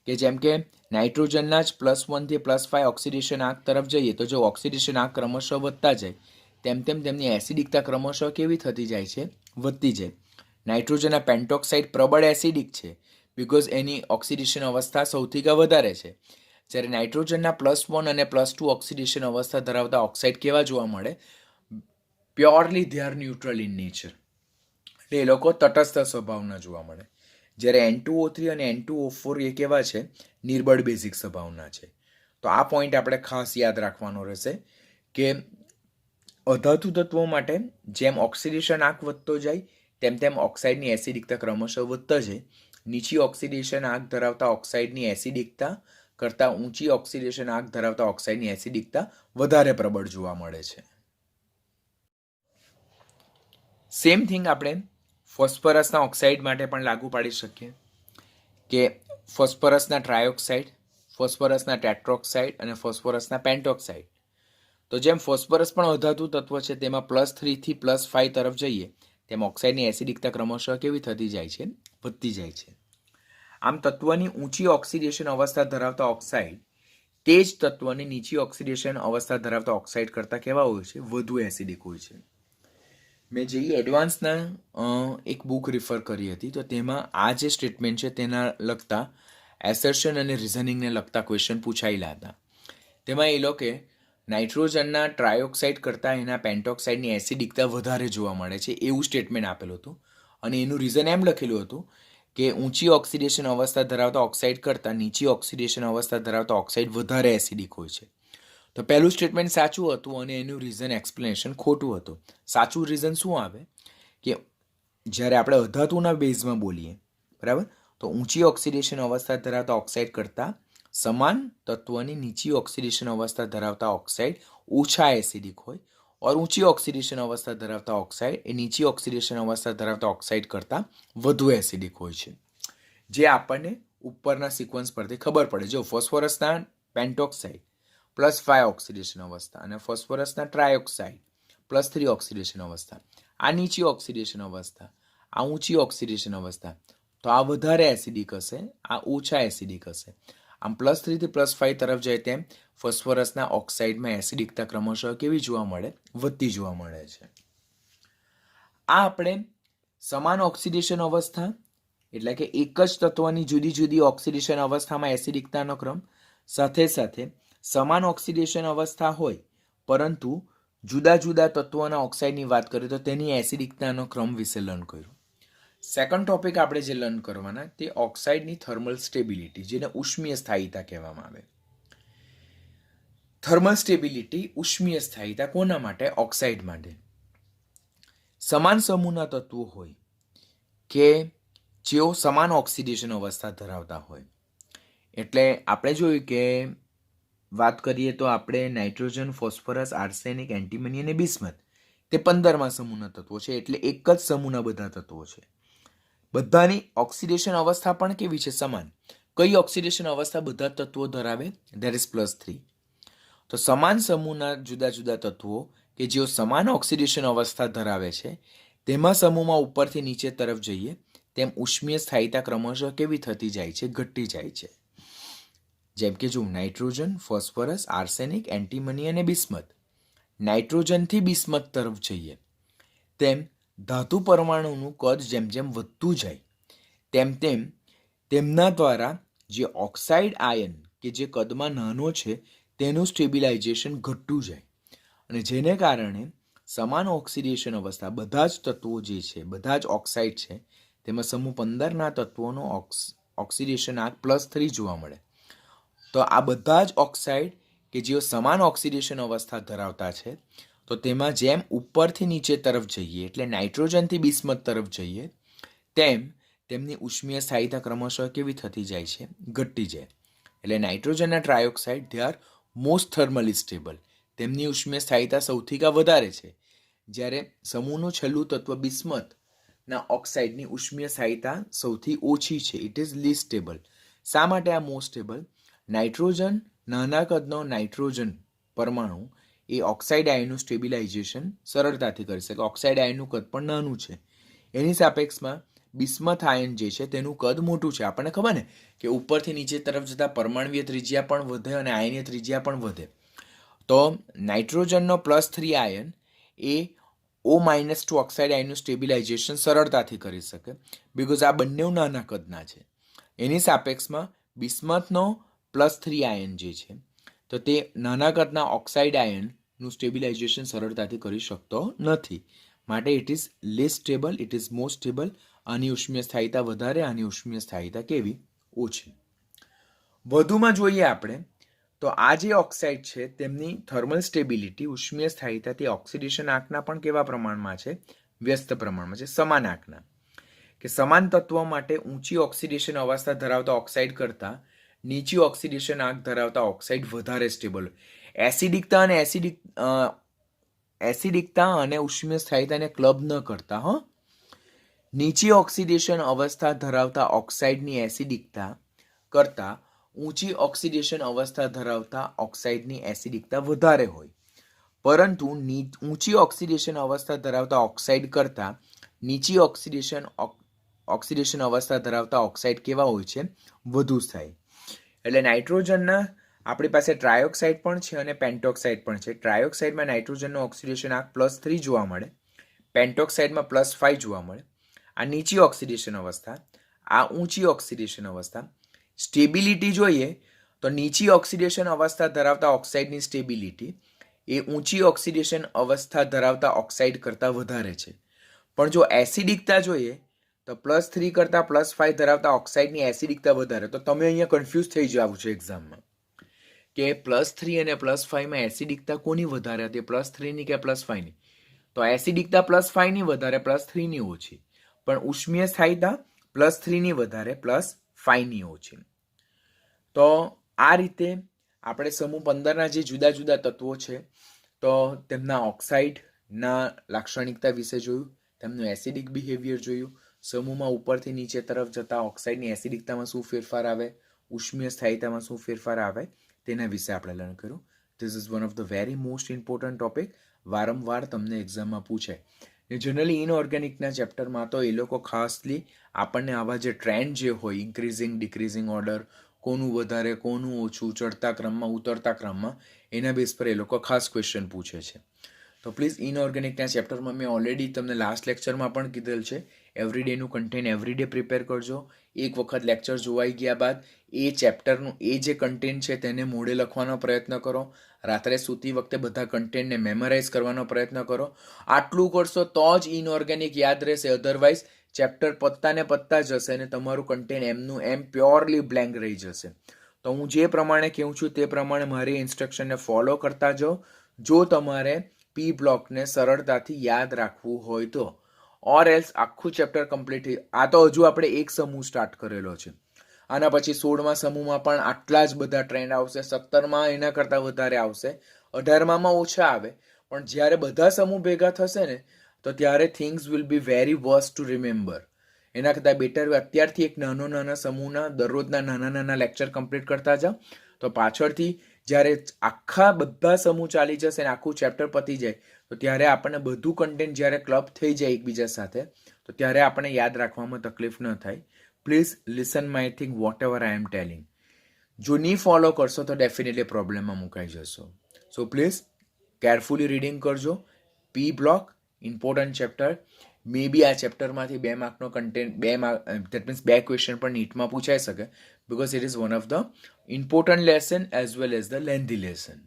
કે જેમ કે નાઇટ્રોજનના જ +1 થી +5 ઓક્સિડેશન આંક તરફ જઈએ તો જો ઓક્સિડેશન આંક ક્રમશઃ વધતા જાય તેમ તેમ તેમની એસિડિકતા ક્રમશઃ કેવી થતી જાય છે, વધતી જાય. નાઇટ્રોજનના પેન્ટોક્સાઇડ પ્રબળ એસિડિક છે બિકોઝ એની ઓક્સિડેશન અવસ્થા સૌથી વધારે છે. જ્યારે નાઇટ્રોજનના +1 અને +2 ઓક્સિડેશન અવસ્થા ધરાવતા ઓક્સાઇડ કેવા જોવા મળે, purely they are neutral in nature, એટલે એ લોકો તટસ્થ સ્વભાવના જોવા મળે. જ્યારે N2O3 અને N2O4 એ કેવા છે, નિર્બળ બેઝિક સ્વભાવના છે. તો આ પોઈન્ટ આપણે ખાસ યાદ રાખવાનો રહેશે કે અધાતુ તત્વો માટે જેમ ઓક્સિડેશન આંક વધતો જાય તેમ તેમ ઓક્સાઇડની એસિડિકતા ક્રમશઃ વધતા જાય. નીચી ઓક્સિડેશન આંક ધરાવતા ઓક્સાઇડની એસિડિકતા કરતાં ઊંચી ઓક્સિડેશન આંક ધરાવતા ઓક્સાઇડની એસિડિકતા વધારે પ્રબળ જોવા મળે છે. સેમ થિંગ આપણે ફોસ્ફરસના ઓક્સાઇડ માટે પણ લાગુ પાડી શકીએ કે ફોસ્ફરસના ટ્રાયોક્સાઇડ, ફોસ્ફરસના ટેટ્રોક્સાઇડ અને ફોસ્ફરસના પેન્ટોક્સાઇડ. તો જેમ ફોસ્ફરસ પણ અધાતુ તત્વ છે તેમાં +3 થી +5 તરફ જઈએ તેમ ઓક્સાઇડની એસિડિકતા ક્રમશઃ કેવી થતી જાય છે, વધતી જાય છે. આમ તત્વની ઊંચી ઓક્સિડેશન અવસ્થા ધરાવતા ઓક્સાઇડ તે જ તત્વની નીચી ઓક્સિડેશન અવસ્થા ધરાવતા ઓક્સાઇડ કરતાં કેવા હોય છે, વધુ એસિડિક હોય છે. મેં જે એડવાન્સના એક બુક રિફર કરી હતી તો તેમાં આ જે સ્ટેટમેન્ટ છે તેના લગતા એસર્શન અને રિઝનિંગને લગતા ક્વેશ્ચન પૂછાયેલા હતા. તેમાં એ લોકો નાઇટ્રોજનના ટ્રાયોક્સાઇડ કરતાં એના પેન્ટોક્સાઇડની એસિડિકતા વધારે જોવા મળે છે એવું સ્ટેટમેન્ટ આપેલું હતું. અને એનું રીઝન એમ લખેલું હતું કે ઊંચી ઓક્સિડેશન અવસ્થા ધરાવતા ઓક્સાઇડ કરતાં નીચી ઓક્સિડેશન અવસ્થા ધરાવતા ઓક્સાઇડ વધારે એસિડિક હોય છે. તો પહેલું સ્ટેટમેન્ટ સાચું હતું અને એનું રીઝન એક્સપ્લેનેશન ખોટું હતું. સાચું રીઝન શું આવે કે જ્યારે આપણે અધાતુના બેઝમાં બોલીએ, બરાબર, તો ઊંચી ઓક્સિડેશન અવસ્થા ધરાવતા ઓક્સાઇડ કરતાં સમાન તત્વની નીચી ઓક્સિડેશન અવસ્થા ધરાવતા ઓક્સાઇડ ઓછા એસિડિક હોય और ऊंची ऑक्सीडेशन अवस्था धरावता ऑक्साइड એ નીચી ઓક્સિડેશન અવસ્થા ધરાવતા ઓક્સાઇડ કરતાં વધુ એસિડિક હોય છે. જે આપણને ઉપરના સિક્વન્સ પરથી ખબર પડે. જો ફોસ્ફરસના પેન્ટોક્સાઇડ +5 ઓક્સિડેશન અવસ્થા અને ફોસ્ફરસના ટ્રાયોક્સાઇડ +3 ઓક્સિડેશન અવસ્થા, આ નીચી ઓક્સિડેશન અવસ્થા, આ ઊંચી ઓક્સિડેશન અવસ્થા, તો આ વધારે એસિડિક હશે, આ ઓછા એસિડિક હશે. આમ +3 થી +5 તરફ જાય તેમ ફોસ્ફરસના ઓક્સાઇડમાં એસિડિકતા ક્રમશઃ કેવી જોવા મળે, વધતી જોવા મળે છે. આ આપણે સમાન ઓક્સિડેશન અવસ્થા એટલે કે એક જ તત્વની જુદી જુદી ઓક્સિડેશન અવસ્થામાં એસિડિકતાનો ક્રમ સાથે સાથે સમાન ઓક્સિડેશન અવસ્થા હોય પરંતુ જુદા જુદા તત્વોના ઓક્સાઇડની વાત કરીએ તો તેની એસિડિકતાનો ક્રમ વિશે લર્ન કર્યું. સેકન્ડ ટોપિક આપણે જે લર્ન કરવાના તે ઓક્સાઇડની થર્મલ સ્ટેબિલિટી, જેને ઉષ્મીય સ્થાયીતા કહેવામાં આવે. થર્મલ સ્ટેબિલિટી, ઉષ્મીય સ્થાયીતા કોના માટે? ઓક્સાઇડ માટે. સમાન સમૂહના તત્વો હોય કે જેઓ સમાન ઓક્સિડેશન અવસ્થા ધરાવતા હોય. એટલે આપણે જોયું કે વાત કરીએ તો આપણે નાઇટ્રોજન, ફોસ્ફરસ, આર્સેનિક, એન્ટીમની અને બિસ્મથ તે 15મા સમૂહના તત્વો છે. એટલે એક જ સમૂહના બધા તત્વો છે. બધાની ઓક્સિડેશન અવસ્થા પણ કેવી છે? સમાન. કઈ ઓક્સિડેશન અવસ્થા બધા તત્વો ધરાવે? That is +3. તો સમાન સમૂહના જુદા જુદા તત્વો કે જેઓ સમાન ઓક્સિડેશન અવસ્થા ધરાવે છે તેમાં સમૂહમાં ઉપરથી નીચે તરફ જઈએ તેમ ઉષ્મીય સ્થાયીતા ક્રમશઃ કેવી થતી જાય છે? ઘટતી જાય છે. જેમ કે જો નાઇટ્રોજન, ફોસ્ફરસ, આર્સેનિક, એન્ટીમની અને બિસ્મથ. નાઇટ્રોજનથી બિસ્મથ તરફ જઈએ તેમ ધાતુ પરમાણુનું કદ જેમ જેમ વધતું જાય તેમ તેમ તેમના દ્વારા જે ઓક્સાઇડ આયન કે જે કદમાં નાનો છે તેનું સ્ટેબિલાઇઝેશન ઘટતું જાય અને જેને કારણે સમાન ઓક્સિડેશન અવસ્થા બધા જ તત્વો જે છે, બધા જ ઓક્સાઇડ છે, તેમાં સમૂહ 15ના તત્વોનો ઓક્સિડેશન આંક +3 જોવા મળે. તો આ બધા જ ઓક્સાઇડ કે જેઓ સમાન ઓક્સિડેશન અવસ્થા ધરાવતા છે તો તેમાં જેમ ઉપરથી નીચે તરફ જઈએ એટલે નાઇટ્રોજનથી બિસ્મથ તરફ જઈએ તેમ તેમની ઉષ્મીય સ્થાયીતા ક્રમશઃ કેવી થતી જાય છે? ઘટતી જાય. એટલે નાઇટ્રોજનના trioxide they are most thermally stable, તેમની ઉષ્મીય સ્થાયીતા સૌથી વધારે છે. જ્યારે સમૂહનું છેલ્લું તત્વ બિસ્મથના ઓક્સાઇડની ઉષ્મીય સ્થાયીતા સૌથી ઓછી છે. It is least stable. શા માટે આ મોસ્ટ સ્ટેબલ? નાઇટ્રોજન, નાના કદનો નાઇટ્રોજન પરમાણુ એ ઓક્સાઇડ આયનનું સ્ટેબિલાઇઝેશન સરળતાથી કરી શકે. ઓક્સાઇડ આયનનું કદ પણ નાનું છે. એની સાપેક્ષમાં બિસ્મથ આયન જે છે તેનું કદ મોટું છે. આપણને ખબર ને કે ઉપરથી નીચે તરફ જતા પરમાણુય ત્રિજ્યા પણ વધે અને આયનીય ત્રિજ્યા પણ વધે. તો નાઇટ્રોજનનો +3 આયન એ O- ઓક્સાઇડ આયનનું સ્ટેબિલાઇઝેશન સરળતાથી કરી શકે, બિકોઝ આ બંને નાના કદના છે. એની સાપેક્ષમાં બિસ્મથનો +3 આયન જે છે તો તે નાના કદના ઓક્સાઇડ આયનનું સ્ટેબિલાઇઝેશન સરળતાથી કરી શકતો નથી. માટે it is less stable, it is more stable. આની ઉષ્મીય સ્થાયિતા વધારે, આની ઉષ્મીય સ્થાયિતા કેવી? ઓછી. વધુમાં જોઈએ આપણે તો આ જે ઓક્સાઇડ છે તેમની થર્મલ સ્ટેબિલિટી, ઉષ્મીય સ્થાયિતા તે ઓક્સિડેશન આંકના પણ કેવા પ્રમાણમાં છે? વ્યસ્ત પ્રમાણમાં છે, સમાન આંકના. કે સમાન તત્વો માટે ઊંચી ઓક્સિડેશન અવસ્થા ધરાવતા ઓક્સાઇડ કરતાં નીચી ઓક્સિડેશન આંક ધરાવતા ઓક્સાઇડ વધારે સ્ટેબલ. એસિડિકતા અને ઉષ્મીય સ્થાયિતાને ક્લબ ન કરતા. નીચી ઓક્સિડેશન અવસ્થા ધરાવતા ઓક્સાઇડની એસિડિકતા કરતાં ઊંચી ઓક્સિડેશન અવસ્થા ધરાવતા ઓક્સાઇડની એસિડિકતા વધારે હોય, પરંતુ ઊંચી ઓક્સિડેશન અવસ્થા ધરાવતા ઓક્સાઇડ કરતાં નીચી ઓક્સિડેશન અવસ્થા ધરાવતા ઓક્સાઇડ કેવા હોય છે? વધુ સ્થાયી. એટલે નાઇટ્રોજનના આપણી પાસે ટ્રાયોક્સાઇડ પણ છે અને પેન્ટોક્સાઇડ પણ છે. ટ્રાયોક્સાઇડમાં નાઇટ્રોજનનો ઓક્સિડેશન આંક +3 જોવા મળે, પેન્ટોક્સાઇડમાં +5 જોવા મળે. આ નીચી ઓક્સિડેશન અવસ્થા, આ ઊંચી ઓક્સિડેશન અવસ્થા. સ્ટેબિલિટી જોઈએ તો નીચી ઓક્સિડેશન અવસ્થા ધરાવતા ઓક્સાઇડની સ્ટેબિલિટી એ ઊંચી ઓક્સિડેશન અવસ્થા ધરાવતા ઓક્સાઇડ કરતાં વધારે છે. પણ જો એસિડિકતા જોઈએ તો +3 કરતાં +5 ધરાવતા ઓક્સાઇડની એસિડિકતા વધારે. તો તમે અહીંયા કન્ફ્યુઝ થઈ જાવ છો એક્ઝામમાં કે +3 અને +5માં એસિડિકતા કોની વધારે હતી? +3ની કે +5ની? તો એસિડિકતા +5ની વધારે, +3ની ઓછી. પણ ઉષ્મીય સ્થાયિતા +3ની વધારે, +5ની ઓછી. તો આ રીતે આપણે સમૂહ 15ના જે જુદા જુદા તત્વો છે તો તેમના ઓક્સાઇડના લાક્ષણિકતા વિશે જોયું, તેમનું એસિડિક બિહેવિયર જોયું, સમૂહમાં ઉપરથી નીચે તરફ જતા ઓક્સાઇડની એસિડિકતામાં શું ફેરફાર આવે, ઉષ્મીય સ્થાયિતામાં શું ફેરફાર આવે, તેના વિશે આપણે લર્ન કર્યું. This is one of the very most important topic. વારંવાર તમને એક્ઝામમાં પૂછે. જનરલી ઇનઓર્ગેનિકના ચેપ્ટરમાં તો એ લોકો ખાસલી આપણને આવા જે ટ્રેન્ડ જે હોય, ઇન્ક્રીઝિંગ ડિક્રીઝિંગ ઓર્ડર, કોનું વધારે કોનું ઓછું, ચડતા ક્રમમાં ઉતરતા ક્રમમાં, એના બેઝ પર એ લોકો ખાસ ક્વેશ્ચન પૂછે છે. તો પ્લીઝ ઇનઓર્ગેનિકના ચેપ્ટરમાં મેં ઓલરેડી તમને લાસ્ટ લેક્ચરમાં પણ કીધેલ છે, એવરીડેનું કન્ટેન્ટ એવરીડે પ્રિપેર કરજો. એક વખત લેક્ચર જોવાઈ ગયા બાદ એ ચેપ્ટરનું એ જે કન્ટેન્ટ છે તેને મોઢે લખવાનો પ્રયત્ન કરો. રાત્રે સૂતી વખતે બધા કન્ટેન્ટને મેમરાઇઝ કરવાનો પ્રયત્ન કરો. આટલું કરશો તો જ ઇનઓર્ગેનિક યાદ રહેશે, અધરવાઇઝ ચેપ્ટર પતતા જશે અને તમારું કન્ટેન્ટ એમનું એમ પ્યોરલી બ્લેન્ક રહી જશે. તો હું જે પ્રમાણે કહું છું તે પ્રમાણે મારી ઇન્સ્ટ્રક્શનને ફોલો કરતા જાઓ જો તમારે પી બ્લોકને સરળતાથી યાદ રાખવું હોય તો. ઓર એલ્સ આખું ચેપ્ટર કમ્પ્લીટ થઈ. આ તો હજુ આપણે એક સમૂહ સ્ટાર્ટ કરેલો છે. આના પછી 16મા સમૂહમાં પણ આટલા જ બધા ટ્રેન્ડ આવશે, 17માં એના કરતાં વધારે આવશે, 18માં ઓછા આવે. પણ જ્યારે બધા સમૂહ ભેગા થશે ને તો ત્યારે things will be very worst two remember. એના કરતાં બેટર અત્યારથી એક નાના સમૂહના દરરોજના નાના લેક્ચર કમ્પ્લીટ કરતા જાઓ. તો પાછળથી જ્યારે આખા બધા સમૂહ ચાલી જશે ને આખું ચેપ્ટર પતી જાય તો ત્યારે આપણને બધું કન્ટેન્ટ જ્યારે ક્લબ થઈ જાય એકબીજા સાથે તો ત્યારે આપણે યાદ રાખવામાં તકલીફ ન થાય. Please listen my thing whatever I am telling. જો નહીં ફોલો કરશો તો ડેફિનેટલી પ્રોબ્લેમમાં મુકાઈ જશો. સો પ્લીઝ કેરફુલી રીડિંગ કરજો. P block important chapter. May be આ ચેપ્ટરમાંથી 2 માર્કનો content, 2 mark that means 2 question પણ નીટમાં પૂછાઈ શકે, because it is one of the important lesson as well as the lengthy lesson.